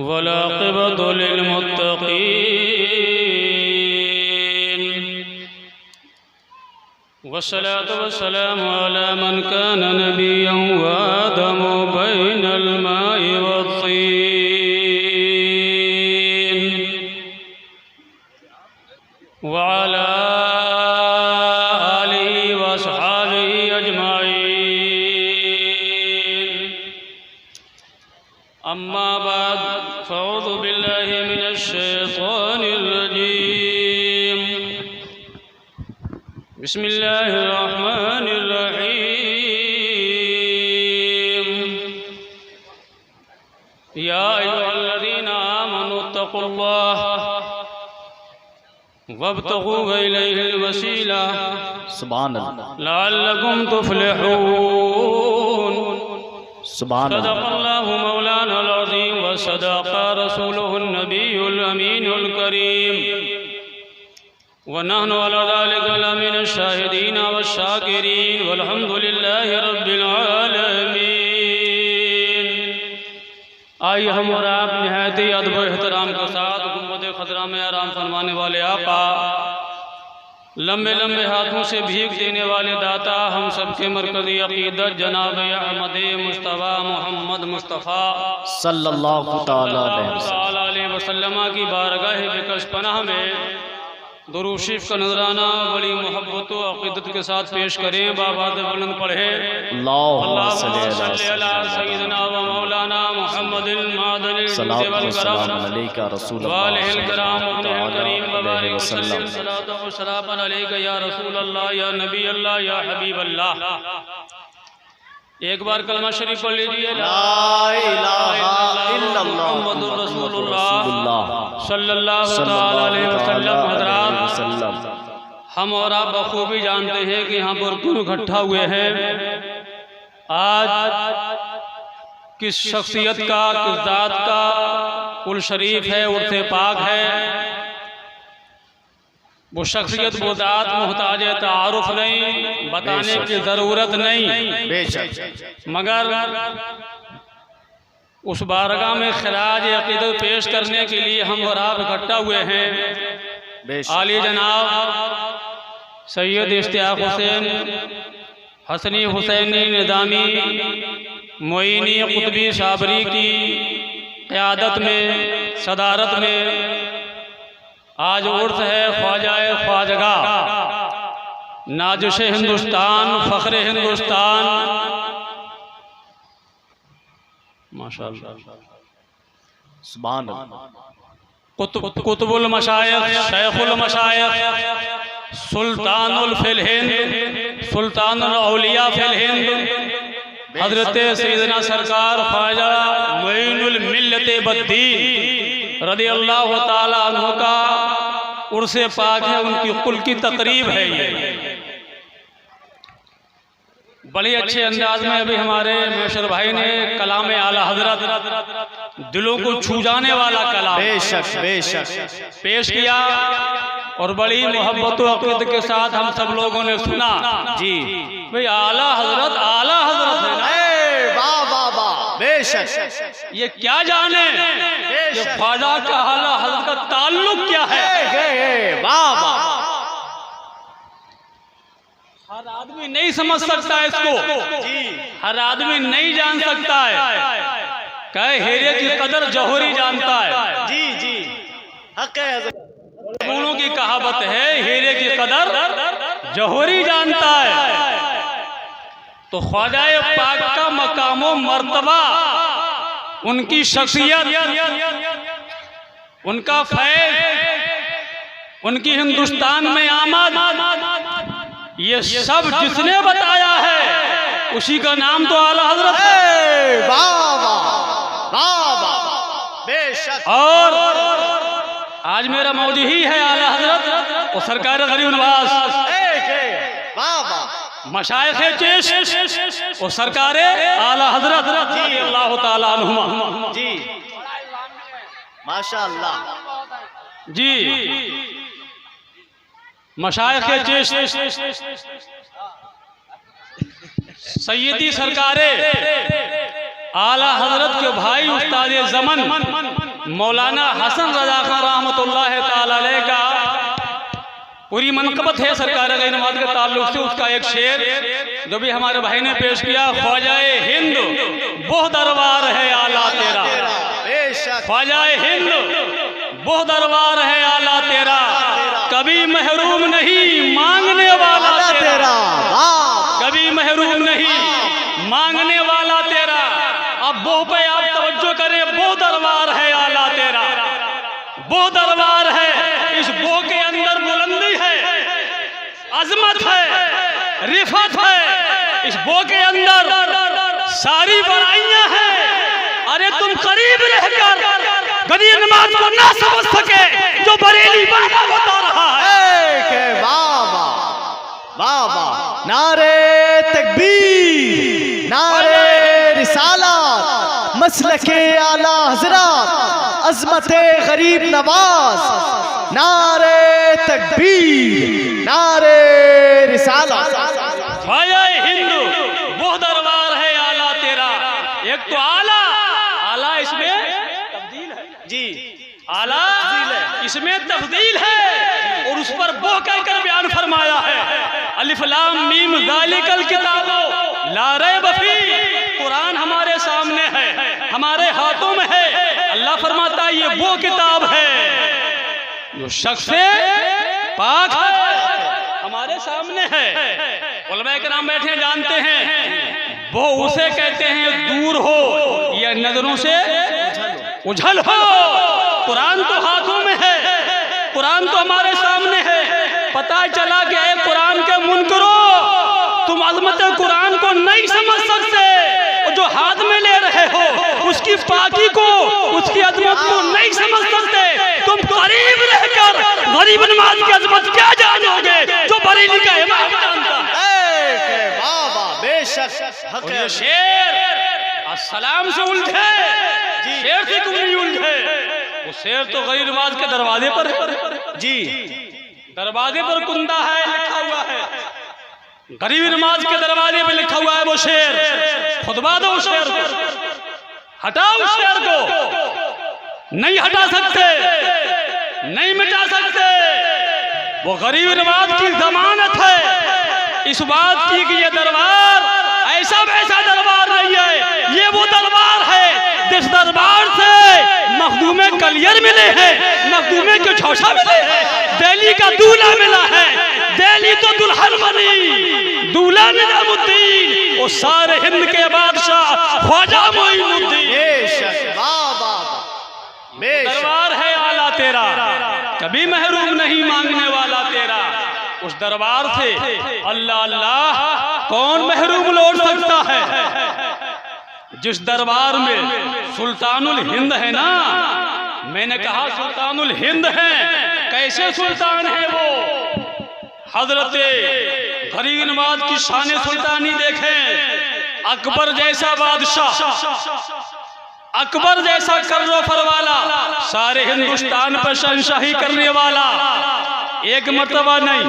वलाक़िबतु लिल्मुत्तक़ीन वस्सलातु वस्सलामु अला मन कान नबिय्यन व आदमु बैनल माइ वत्तीन व अला आलिहि व अस्हाबिहि अजमाईन। अम्मा बाद फ़अऊज़ु बिल्लाहि मिनश शैतानिर रजीम। बिस्मिल्लाहिर रहमानिर रहीम। या अय्युहल्लज़ीना आमनुत्तक़ुल्लाह वब्तग़ू इलैहिल वसीला लअल्लकुम तुफ़्लिहून। सदक़ल्लाहु मौलाना अज़ीम व सदक़ रसूलुहुन नबियुल अमीनुल करीम व नहनु अला ज़ालिका लमिनश शाहिदीन वश्शाकिरीन वल्हम्दुलिल्लाहि रब्बिल आलमीन। आइए हम और आप निहायत ही अदब व एहतराम के साथ गुंबद खज़रा में आराम फरमाने वाले आका, लंबे लंबे हाथों से भीख देने वाले दाता, हम सबके मरकज़ी अक़ीदत जनाब अहमद मुस्तफ़ा मोहम्मद मुस्तफ़ा सल्लल्लाहु तआला अलैहि वसल्लम की बारगाह बिकश पनाह में दुरूद शरीफ का नजराना बड़ी मोहब्बत व अक़ीदत के साथ पेश करें। बाबा से बुलंद पढ़े अल्लाहुम्मा सल्ली अला सय्यिदिना व मौलाना मुहम्मदिल मादनिल वल करम अलैका रसूल वालिल कराम अपने करीम मुबारक वसल्लम सलातो व सलाम अलैका या रसूल अल्लाह या नबी अल्लाह या हबीब अल्लाह। एक बार कलमा शरीफ पढ़ लीजिए। ला इलाहा इल्लल्लाह मुहम्मदुर रसूलुल्लाह सल्लल्लाहु तआला अलैहि वसल्लम। हज़रात, हम और आप बखूबी जानते हैं कि यहाँ पर क्यों इकट्ठा हुए हैं। आज किस शख्सियत का, किस ज़ात का कुल शरीफ है, उर्से पाक है। वो शख्सियत, वो ज़ात मुहताज तारुफ नहीं, बताने की ज़रूरत नहीं, मगर उस बारगाह में खिराज अक़ीदत पेश करने के लिए हम और आप इकट्ठा हुए हैं। आली जनाब सैयद इश्तियाक हुसैन हसनी हुसैनी निज़ामी मोइनी कुतबी साबरी की क़यादत में, सदारत में आज उर्स है ख्वाजाए ख्वाजगा, नाज़िश हिंदुस्तान, फ़ख्र हिंदुस्तान। माशाअल्लाह, सुभान अल्लाह। कुतुबुल मशाइख, शेखुल मशाइख, सुल्तानुल फिल हिंद, सुल्तानुल औलिया फिल हिंद, हज़रत सैयदना सरकार ख्वाजा मुईनुल मिल्लत बद्दीन रज़ियल्लाहु ताला अन्हु का उर्से पाक है। उनकी कुल की तकरीब है ये। बड़े अच्छे अंदाज में अभी हमारे मेशर भाई ने कलाम आला हजरत, दिलों को छू जाने वाला कलाम बेशक पेश किया और बड़ी मोहब्बत व अक़ीदत के साथ हम सब लोगों ने सुना। जी भाई, आला हजरत है ना। वाह वाह वाह, बेशक। ये क्या जाने कि ख्वाजा का आला हजरत का ताल्लुक क्या है। वाह वाह। हर आदमी नहीं समझ सकता है इसको, हर आदमी नहीं जान सकता है। कहे हीरे की कदर जौहरी जानता है। जी जी, हक है। गुणों की कहावत है, हीरे की कदर जौहरी जानता है। तो ख्वाजाए पाक का मकामो मर्तबा, उनकी शख्सियत, उनका फैज़, उनकी हिंदुस्तान में आमद, ये सब जिसने बताया है उसी का नाम तो आला हजरत है। वाह वाह वाह वाह, बेशक। और आज मेरा मौजू ही है आला हजरत और सरकार गरीब नवाज, वाह वाह, मशाइख़ चेश और सरकार आला हजरत अल्लाह ताला अन्हुमा। जी माशाअल्लाह जी, मशाइख़ चेश सैयदी सरकारे आला हजरत के भाई उस्ताद ज़मन मौलाना हसन रजा खान रहमतुल्लाह ताला अलैह का पूरी मनकबत है सरकार गैरमात के ताल्लुक से। उसका एक शेर जो भी हमारे भाई ने पेश किया, ख्वाजाए हिंद वो दरबार है आला तेरा, ख्वाजाए हिंद वो दरबार है आला तेरा, कभी महरूम नहीं मांगने वाला तेरा, कभी महरूम नहीं मांगने वाला तेरा। अब वो पे आप तवज्जो करें, वो दरबार है आला तेरा, वो दरबार है। इस वो के अंदर बुलंदी है, अजमत है, रिफत है। इस वो के अंदर सारी बड़ाइयां हैं। अरे तुम करीब रहकर गरीब नमाज को ना समझ सके जो बरेली बाबा बता रहा है। बाबा बाबा नारे तकबीर, नारे रिसालत, मसलके आला हजरत, अजमते गरीब नवाज, नारे तकबीर, नारे रिसालत। ख्वाजाए हिंद वो दरबार है आला तेरा। एक तो आला, आला इसमें तब्दील है जी, आला इसमें तब्दील है और उस पर वो कहकर बयान फरमाया है, अलिफ लाम मीम ज़ालिकल किताबो ला रैब फीह। कुरान हमारे सामने है, हमारे हाथों में है। अल्लाह फरमाता है ये वो किताब है जो शख्स पाक है, हमारे सामने है। उलमा किराम बैठे जानते हैं वो उसे कहते हैं दूर हो या नजरों से उझल हो। कुरान तो हाथों में है, कुरान तो हमारे सामने है। पता चला कि ऐ कुरान के मुनकरो, तुम अजमत कुरान को नहीं समझ सकते, जो हाथ में ले रहे हो उसकी पाकी को, उसकी अजमत को नहीं समझ सकते। तुम करीब रहकर गरीब नवाज की अजमत क्या जानोगे जो बरेली का इमाम जानता है। बाबा बेशक हक है। शेर अस्सलाम से उलझे, शेर से क्यों नहीं उलझे? वो शेर तो गरीब नवाज के दरवाजे पर है जी, दरवाजे पर कुंदा है लिखा हुआ है, गरीब नमाज के दरवाजे पे लिखा हुआ है वो शेर। खुतबा दो उस शेर को, हटाओ उस शेर को, नहीं हटा सकते, नहीं मिटा सकते। वो गरीब नवाज की जमानत है इस बात की कि ये दरबार ऐसा वैसा दरबार नहीं है, ये वो दरबार है जिस दरबार से मखदूमे कलियर मिले हैं, मखदूमे के छौशा मिले हैं, दिल्ली का दूल्हा मिला है। दिल्ली तो दुल्हन बनी, दूल्हा निजामुद्दीन, वो सारे हिंद के बादशाह ख्वाजा मोइनुद्दीन। दरबार है आला तेरा, कभी महरूम नहीं मांगने वाला तेरा। उस दरबार से अल्लाह अल्लाह कौन महरूम लौट सकता है? जिस दरबार में सुल्तानुल हिंद है ना, मैंने कहा सुल्तानुल हिंद है। कैसे सुल्तान है वो? हजरत गरीब नवाज की शान सुल्तानी देखें। अकबर जैसा बादशाह, अकबर जैसा कर्रो वाला, सारे हिंदुस्तान पर शहंशाही करने वाला, एक मर्तबा नहीं,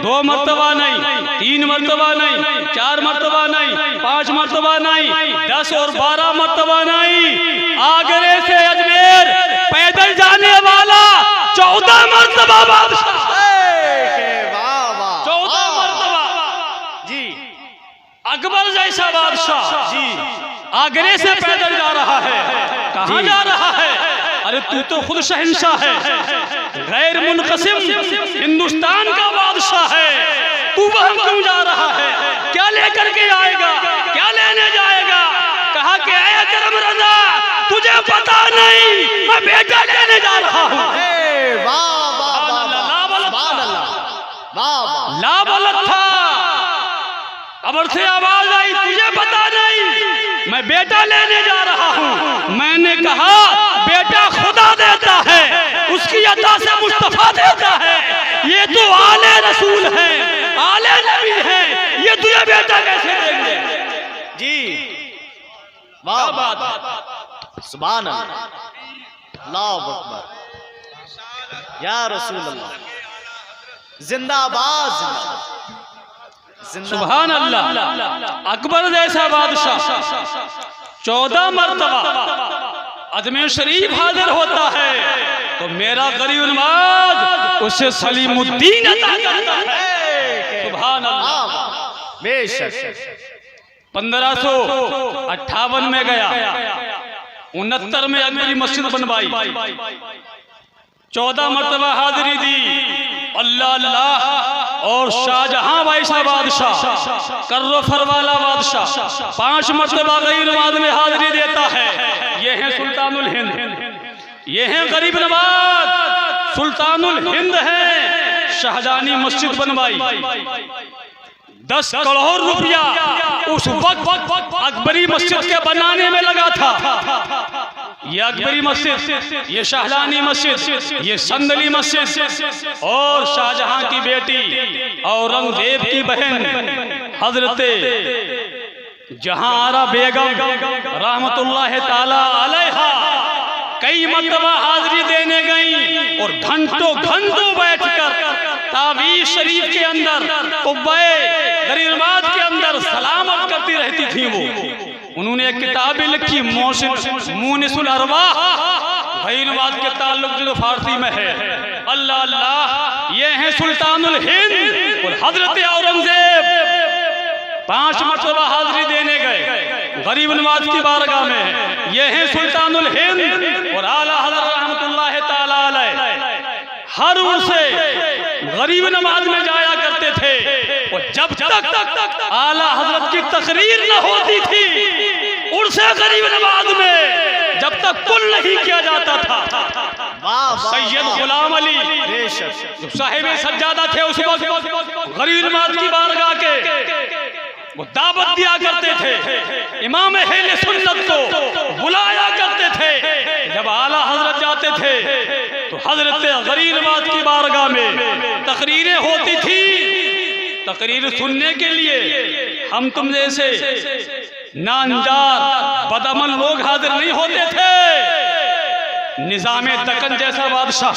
दो मर्तबा नहीं, तीन मर्तबा नहीं, चार मर्तबा नहीं, पांच मर्तबा नहीं, 10 और 12 मर्तबा नहीं, आगरे से अजमेर पैदल जाने वाला 14 मर्तबा बादशाह, 14 मर्तबा जी। अकबर जैसा बादशाह जी आगरे से पैदल जा रहा है। कहाँ जा रहा है? अरे तू तो खुद शहंशाह है, गैर मुनक़सिम हिंदुस्तान का बादशाह है, तू वहां क्यों जा रहा है? क्या लेकर के आएगा? क्या लेने जाएगा? कहा कि ऐ करम रज़ा, तुझे पता नहीं मैं बेटा लेने जा रहा हूँ। कब्र से आवाज आई, तुझे पता नहीं मैं बेटा लेने जा रहा हूँ। मैंने कहा बेटा खुदा देता है, उसकी अता से मुस्तफा देता है, ये तो आले रसूल है, आले नबी है, ये तुझे बेटा कैसे देंगे? जी वाह बात, सुभान अल्लाह, अल्लाहु अकबर, या रसूल अल्लाह, जिंदाबाद, सुभान अल्लाह। अकबर जैसा बादशाह 14 मरतबा अजमेर शरीफ हाजिर होता है तो मेरा गरीब नवाज उसे सलीमुद्दीन अता करता है। सुभान अल्लाह। बेशक 1558 में गया, 69 में अकबरी मस्जिद बनवाई, 14 मरतबा हाजिरी दी। अल्लाह अल्लाह। और शाहजहां बादशाह बादशाह कर्रो फरवाला बादशाह 5 मरतबा गरीब नवाज में हाजिरी देता है। ये है सुल्तानुल हिंद, ये है गरीब नवाज सुल्तानुल हिंद है। शाहजहानी मस्जिद बनवाई, 10 करोड़ रुपया उस वक्त अकबरी मस्जिद के बनाने में लगा था। ये अकबरी मस्जिद, ये शाहजहानी मस्जिद, ये संदली मस्जिद और शाहजहां की बेटी औरंगजेब की बहन हजरते जहांआरा बेगम रहमतुल्लाह ताला अलैहा कई मरतबा हाजिरी देने गई और घंटों घंटों बैठकर तावीज़ शरीफ के अंदर कुब्बे गरीब नवाज के अंदर सलामत करती रहती थी। वो उन्होंने एक किताब लिखी मूनिसुल अरवाह गरीब नवाज के ताल्लुक जो फारसी में है। अल्लाह अल्लाह। ये है सुल्तानुल हिंद और हजरत औरंगजेब 5 मरतबा हाजिरी देने गए गरीब नवाज की बारगाह में। ये है सुल्तानुल हिंद और आला हज़रत रहमतुल्लाह ताला अलैह हर उर्से गरीब नवाज में जाया करते थे। और जब तक आला हजरत की तकरीर न होती थी उर्से गरीब नवाज में जब तक कुल नहीं किया जाता था। सैयद गुलाम अली जो साहिब सज्जादा थे उस वक्त गरीब नवाज की बारगाह के वो दावत दिया करते थे, इमाम अहले सुन्नत को बुलाया करते थे। जब आला हजरत जाते थे तो हजरत गरीब नवाज की बारगाह में तकरीरें होती थी। तकरीर सुनने के लिए हम तुम जैसे नानजार बदअमल लोग हाजिर नहीं होते थे। निजामे दक्कन जैसा बादशाह,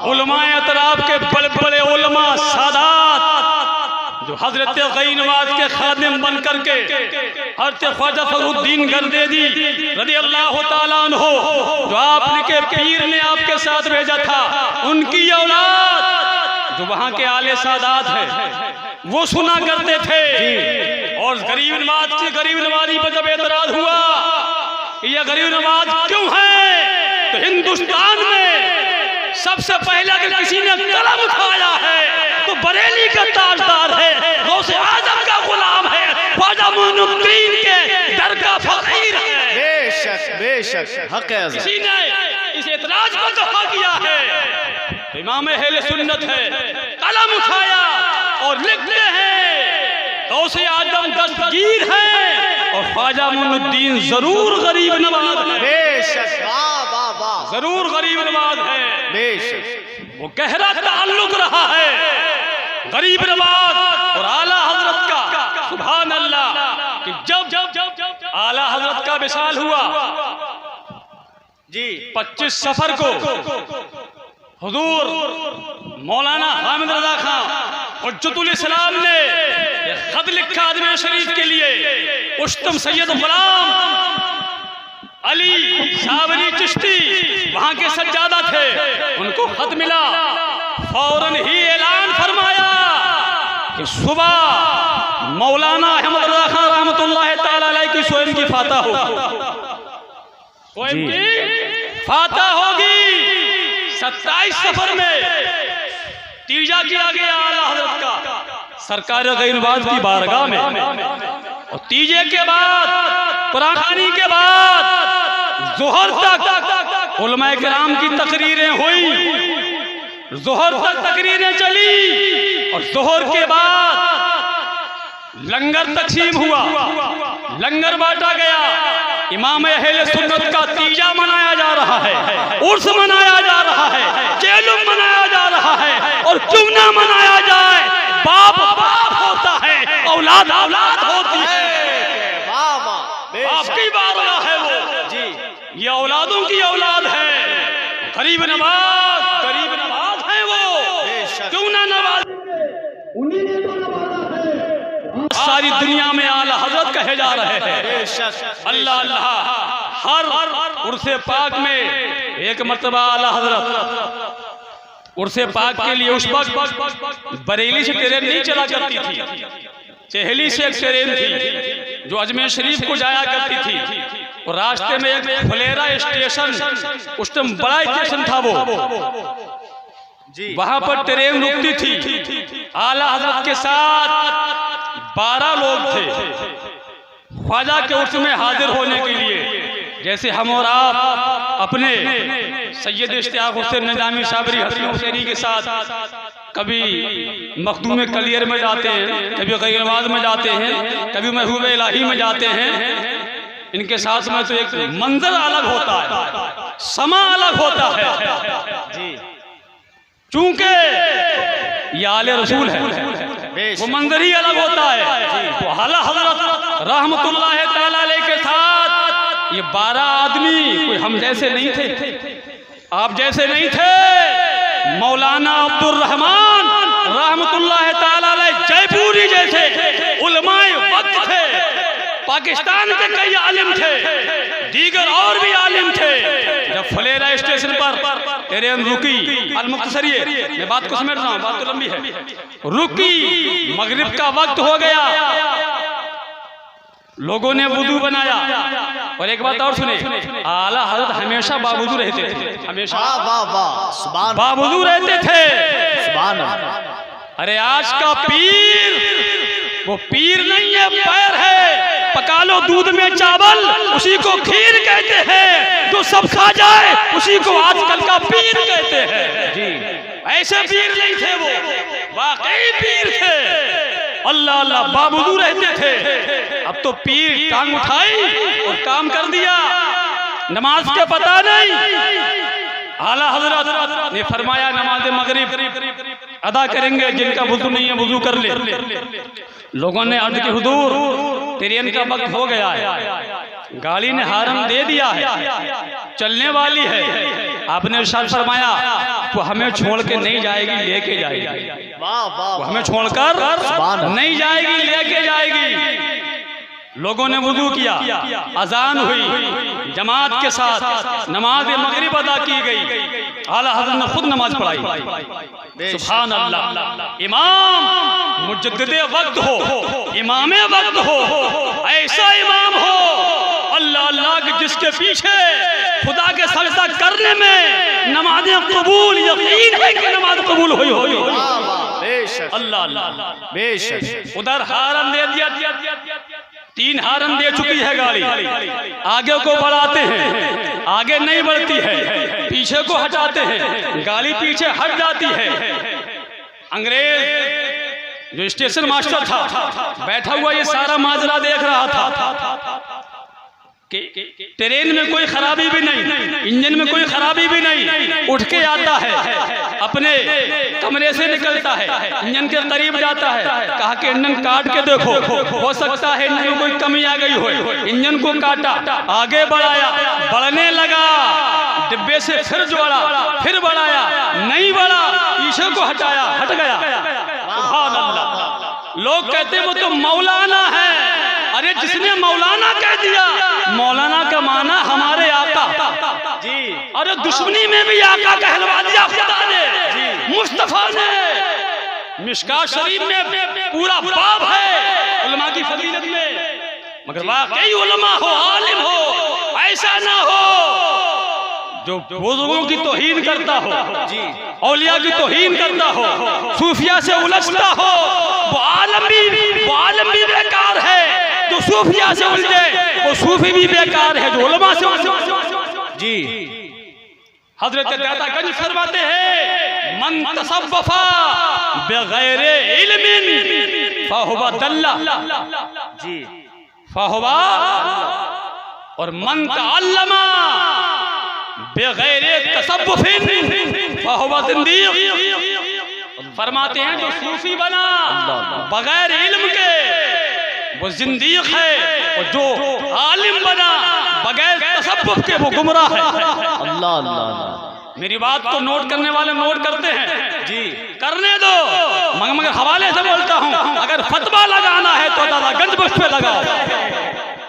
उलमाए अतराफ के बड़े बड़े उलमा सादात जो हजरत गरीब नवाज के खादिम बन करके हजरत ख्वाजा फखरुद्दीन गर्देदी रज़ी अल्लाह ताला अन्हु जो आपके पीर ने आपके साथ भेजा था, उनकी औलाद जो वहाँ के आले सादात है वो सुना करते थे। और गरीब नवाज की गरीब नवाजी पर जब एतराज हुआ ये गरीब नवाज क्यों है तो हिंदुस्तान में सबसे पहले अगर किसी ने कलम उठाया है तो बरेली का ताजदार है, गौसे आजम का गुलाम है, ख्वाजा मोइनुद्दीन के दर का फकीर है। बेशक बेशक हक है। किसी ने इस एतराज को दफा किया है तो इमाम अहले सुन्नत है, कलम उठाया और लिखते हैं गौसे आजम दस्तगीर है और ख्वाजा मोइनुद्दीन जरूर गरीब नवाज है। बेशक जरूर गरीब नवाज है। बेशक वो गहरा ताल्लुक रहा है गरीब नवाज और आला हजरत का। सुभान अल्लाह कि जब आला हजरत का विशाल हुआ जी 25 सफर को हुजूर मौलाना हामिद रजा खां हुज्जतुल इस्लाम ने खत लिखा अजमेर शरीफ के लिए। उश्तम सैयद गुलाम अली सावरी चिश्ती वहां के सज्जादा थे, उनको खत मिला। फौरन ही ऐलान फरमाया कि सुबह मौलाना अहमद रजा खां रहमतुल्लाह ताला अलैह की स्वयं की फातह होगी, स्वयं की फातह होगी। 27 सफर में तीजा किया गया आला हजरत का सरकार गरीब नवाज की बारगाह में। और तीजे के बाद कुरानी के बाद जोहर तक उलमाए किराम की तकरीरें हुई, जोहर तक तकरीरें चली और जोहर के बाद लंगर तकसीम हुआ, लंगर बांटा गया। इमाम अहले सुन्नत का तीजा मनाया जा रहा है, उर्स मनाया जा रहा है, चेलुम मनाया जा रहा है। और क्यों ना मनाया जाए, बाप बाप होता है, औलाद औलाद होती है। बाप की बारगाह है वो जी, ये औलादों की औलाद है। गरीब नवाज है वो, क्यों ना नवाज, उन्हीं ने तो नवाजा है। सारी दुनिया में आला हजरत कहे जा रहे हैं। बेशक अल्लाह अल्लाह, हर उर्से पाक में एक मर्तबा आला हजरत उर्से पाक के लिए उस वक्त बरेली से ट्रेन नहीं चला करती थी, चेहली से एक ट्रेन थी जो अजमेर शरीफ को जाया करती थी। और रास्ते में एक फुलेरा स्टेशन, उस टाइम बड़ा स्टेशन था वो, वहां पर ट्रेन रुकती थी। आला हजरत के साथ 12 लोग थे ख्वाजा के उर्स में हाजिर होने के लिए। जैसे हम और आप अपने सैयद इश्तियाक हुसैन निजामी साबरी हसन हुसैनी के साथ कभी मखदूम कलियर में जाते हैं, कभी गैरवाज में जाते हैं, कभी महबूब इलाही में जाते हैं। इनके साथ में तो एक मंजर अलग होता है, समा अलग होता है जी। चूंकि ये आले रसूल है, वो मंजर ही अलग होता है। तो आला हजरत रहमतुल्लाह ताला अलैह के साथ ये 12 आदमी कोई हम जैसे नहीं थे, आप जैसे नहीं थे। मौलाना अब्दुल रहमान रहमतुल्लाह ताला अलैह जयपुरी जैसे उलमाए वक्त थे, पाकिस्तान के कई आलिम थे, दीगर और भी आलिम थे। जब फुलेरा स्टेशन पर ट्रेन रुकी, अल-मुख्तसरिये, मैं बात को समेट रहा हूँ, बात तो लंबी है, रुकी, मगरिब का वक्त हो गया, लोगों ने वुजू बनाया। और एक बात और सुने, आला हजरत हमेशा बावुजू रहते थे, हमेशा बावुजू रहते थे। सुभान अल्लाह। अरे आज का पीर वो पीर नहीं है, पैर है। पका लो दूध में चावल, उसी को खीर कहते हैं। जो सब खा जाए उसी को आजकल का पीर कहते हैं जी। ऐसे पीर नहीं थे वो, वाकई पीर थे। अल्लाह अल्लाह बावुजू रहते थे। अब तो पीर टांग उठाई और काम कर दिया, नमाज के पता नहीं। आला हजरत ने फरमाया नमाज मगरिब अदा करेंगे, जिनका वुजू नहीं है वुजू कर ले। लोगों ने अर्ज की हुजूर ट्रेन का वक्त हो गया है, गाड़ी ने हारन दे दिया है, चलने वाली है। आपने इरशाद फरमाया वो हमें छोड़ के नहीं जाएगी, लेके जाएगी। वो हमें छोड़कर नहीं जाएगी, लेके जाएगी। लोगों ने वुजू किया, अजान हुई, जमात के साथ नमाज मगरिब अदा की गई। आला हज़रत ने खुद नमाज पढ़ाई। सुभान अल्लाह। इमाम मुजद्दिदे वक्त हो, इमामे वक्त हो, ऐसा इमाम हो अल्लाह अल्लाह के जिसके पीछे खुदा के सजदा करने में नमाज़ें कबूल, यकीन है कि नमाज कबूल हुई होगी। अल्लाह अल्लाह। बेशक उधर हारन दे दिया, 3 हारन दे चुकी है गाड़ी, आगे को बढ़ाते हैं, आगे नहीं बढ़ती है, पीछे को हटाते हैं, गाड़ी पीछे हट जाती है। अंग्रेज जो स्टेशन मास्टर था बैठा हुआ ये सारा माजरा देख रहा था कि ट्रेन में कोई खराबी भी नहीं, इंजन में कोई खराबी भी नहीं। उठ के आता है, अपने कमरे से निकलता है, इंजन के करीब जाता है, कहा कि इंजन काट के देखो, हो सकता है इंजन में कोई कमी आ गई हो। इंजन को काटा, आगे बढ़ाया, बढ़ने लगा, डिब्बे से फिर जोड़ा, फिर बढ़ाया, नहीं बढ़ा, पीछे को हटाया, हट गया। सुभान अल्लाह। लोग कहते वो तो मौलाना है। अरे जिसने मौलाना कह दिया, मौलाना का माना हमारे आका जी। अरे दुश्मनी में भी आका कहलवा दिया खुदा ने, मुस्तफा ने। मिशकात शरीफ में पूरा बाब है उलमा की फजीलत में, मगर वाकई उलमा हो, आलिम हो, ऐसा ना हो जो बुजुर्गों की तौहीन करता हो, औलिया की तौहीन करता हो, सूफिया से उलझता हो। वो आलम भी बेकार है। जो सूफिया से उलझे वो सूफी भी बेकार है, जो उलमा से जी। हजरत दातागंज फरमाते हैं मन तसव्वफा बगैर इल्मिन फहुवा दल्ला जी, फहुवा। और मन तअल्लमा बगैर तसव्वुफिन फहुवा ज़िंदीक़। फरमाते हैं जो सूफी बना बगैर इल्म के वो जिंदीक है, और जो आलिम बना बगैर तसव्वुफ के वो गुमराह है। अल्लाह अल्लाह। मेरी बात को नोट करने वाले नोट करते हैं जी। करने दो, मगर हवाले से बोलता हूँ, अगर फतवा लगाना है तो दादा गंज बख्श पे लगाओ।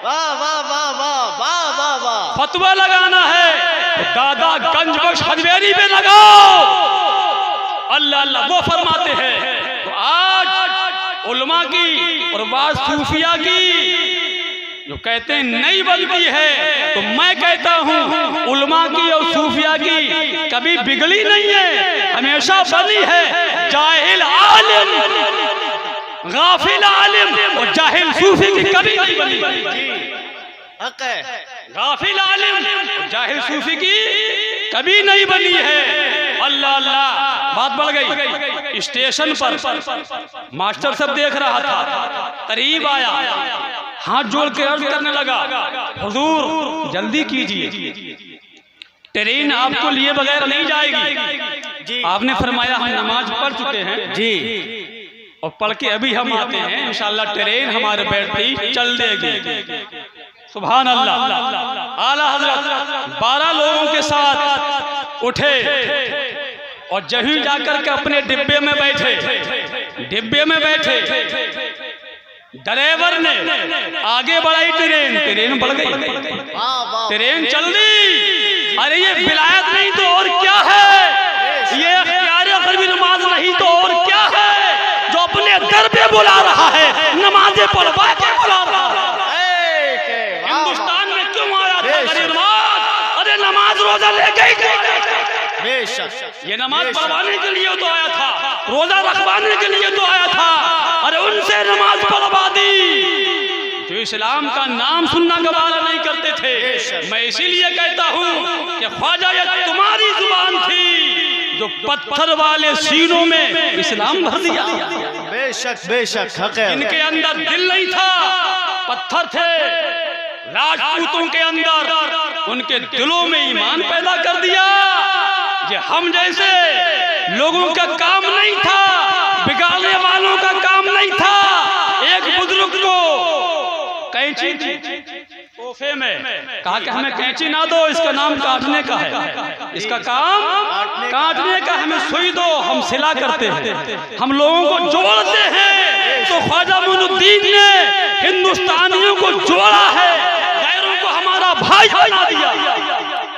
वाह वाह वाह वाह वाह वाह वाह। फतवा लगाना है तो दादा गंज बख्श हजवेरी पे लगाओ। अल्लाह अल्लाह वो फरमाते हैं। तो आज उलमा की और बात सूफिया की जो कहते हैं नहीं बनती है, तो मैं कहता हूँ उलमा की और सूफिया की कभी बिगड़ी नहीं है, हमेशा बनी है। जाहिल आलिम, गाफिल आलिम और जाहिल सूफी की कभी नहीं बनी। हक है। गाफिल आलिम और जाहिल सूफी की कभी नहीं बनी है। अल्लाह अल्लाह, बात बढ़ गई। स्टेशन पर मास्टर सब देख रहा था, करीब आया, हाथ जोड़ के अर्ज करने लगा, हुजूर जल्दी कीजिए, ट्रेन आपको लिए बगैर नहीं जाएगी। आपने फरमाया हम नमाज पढ़ चुके हैं जी, और पढ़ के अभी हम आते हैं, इंशाअल्लाह ट्रेन हमारे बैठते ही चल देगी। सुभान अल्लाह। आला हजरत 12 लोगों के साथ उठे और जहीं जाकर के अपने डिब्बे में बैठे। डिब्बे में बैठे, ड्राइवर ने आगे बढ़ाई ट्रेन, ट्रेन बढ़ गई, ट्रेन चल दी। अरे ये विलायत नहीं तो और क्या है, ये इख्तियार क़ल्बी नमाज नहीं तो और क्या है, जो अपने दर पे बुला रहा है, नमाज़ें पढ़वा के बुला रहा है। हिंदुस्तान में क्यों आया था गरीब नमाज? अरे नमाज रोजा लेके ही बेशक, ये नमाज पढ़वाने के लिए तो आया था, रोजा रखवाने के लिए तो आया था। अरे उनसे नमाज पढ़वा दी जो इस्लाम का नाम सुनना गवारा नहीं करते थे। मैं इसीलिए कहता हूँ कि ख्वाजा ये तुम्हारी जुबान थी जो पत्थर वाले सीनों में इस्लाम भर दिया। बेशक बेशक, हक है। इनके अंदर दिल नहीं था, पत्थर थे। राजपूतों के अंदर उनके दिलों में ईमान पैदा कर दिया। ये हम जैसे लोगों का काम नहीं था, बिगाड़ने वालों का काम नहीं था। एक बुजुर्ग को कैंची तोहफे में कहा कि हमें कैंची ना दो, इसका नाम काटने का है, इसका काम काटने का, हमें सुई दो, हम सिला करते हैं, हम लोगों को जोड़ते हैं। तो ख्वाजा मोइनुद्दीन ने हिंदुस्तानियों को जोड़ा है, गैरों को हमारा भाई बना दिया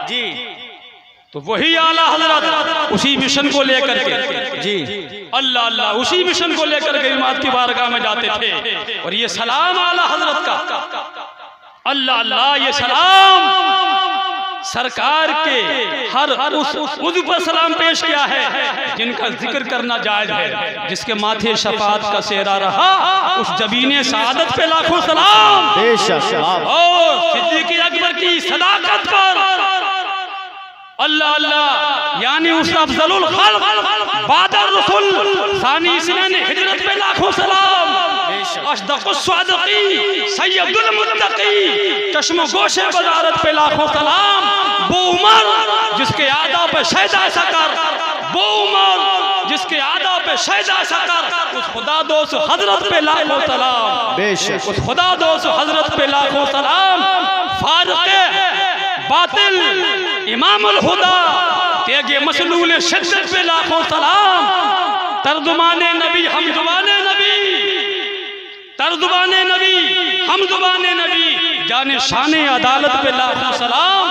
जी। तो वही आला हजरत उसी मिशन को लेकर के जी, अल्लाह अल्लाह, उसी मिशन को लेकर के इमाम की बारगाह में जाते थे। और ये सलाम आला हजरत का, अल्लाह अल्लाह, ये सलाम सरकार के हर उस उज़्व पर सलाम पेश किया है जिनका जिक्र करना जायज है। जिसके माथे शफाअत का सेहरा रहा, उस जबीने सआदत पे लाखों सलाम। बेशक। और सिद्दीक़ अकबर की सदाकत पर अल्लाह अल्लाह, यानी उस अफजलुल खल्क़ बादर रसूल सानी सिनान हिजरत पे लाखों सलाम। अशदक़ुस सादिक़ी सय्यदुल मुत्तक़ी चश्म गोशे बदारत पे लाखों सलाम। वो उमर जिसके आदा पे शहदा सकर, वो उमर जिसके आदा पे शहदा सकर, उस खुदा दोस्त हजरत पे लाखों सलाम। बेशक, उस खुदा दोस्त हजरत पे लाखों सलाम। फारिक़े बातिल इमामुल हुदा तेगे मसलूल शिद्दत पे लाखों सलाम। तर्जुमाने नबी हम जुबाने नबी, तर्जुमाने नबी हम जुबाने नबी, जाने शाने अदालत पे लाखों सलाम।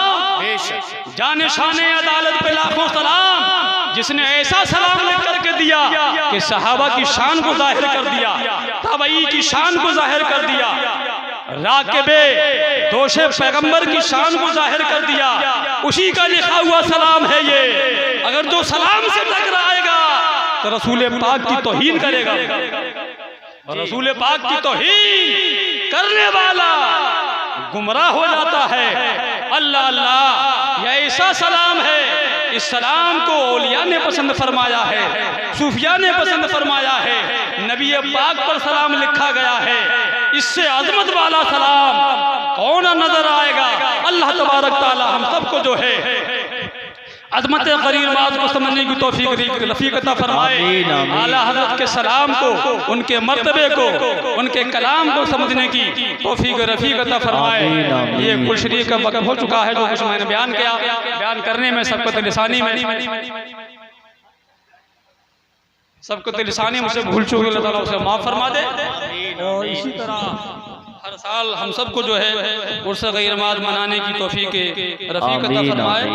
जाने शाने अदालत पे लाखों सलाम। जिसने ऐसा सलाम लिख करके दिया कि सहाबा की शान को जाहिर कर दिया, ताबई की शान को जाहिर कर दिया, राकिबे दोषे पैगंबर की शान को जाहिर कर दिया, उसी का लिखा हुआ सलाम है ये। अगर जो सलाम से टकराएगा तो रसूल पाक की तौहीन करेगा, और रसूल पाक की तौहीन करने वाला गुमराह हो जाता है। अल्लाह अल्लाह, यह ऐसा सलाम है, इस सलाम को औलिया ने पसंद फरमाया है, सूफिया ने पसंद फरमाया है, नबी पाक पर सलाम लिखा गया है। इससे अजमत वाला सलाम कौन नजर आएगा? अल्लाह तबारक ताला हम सबको जो है अज़मत गरीबात को समझने की तौफीक रफ़ीक अता फरमाए। आला हज़रत के सलाम को, उनके मर्तबे को, उनके कलाम को समझने की तौफीक रफ़ीक अता फरमाए। ये कुशरी का वक्त हो चुका है, जो कुछ मैंने बयान किया, बयान करने में सबको लिसानी मुझसे भूल चूक अल्लाह ताला उसे माफ़ फरमा दे। और इसी तरह हर साल हम सबको जो है उर्स गैरमाद मनाने की तौफीक रफ़ीक अता फरमाए।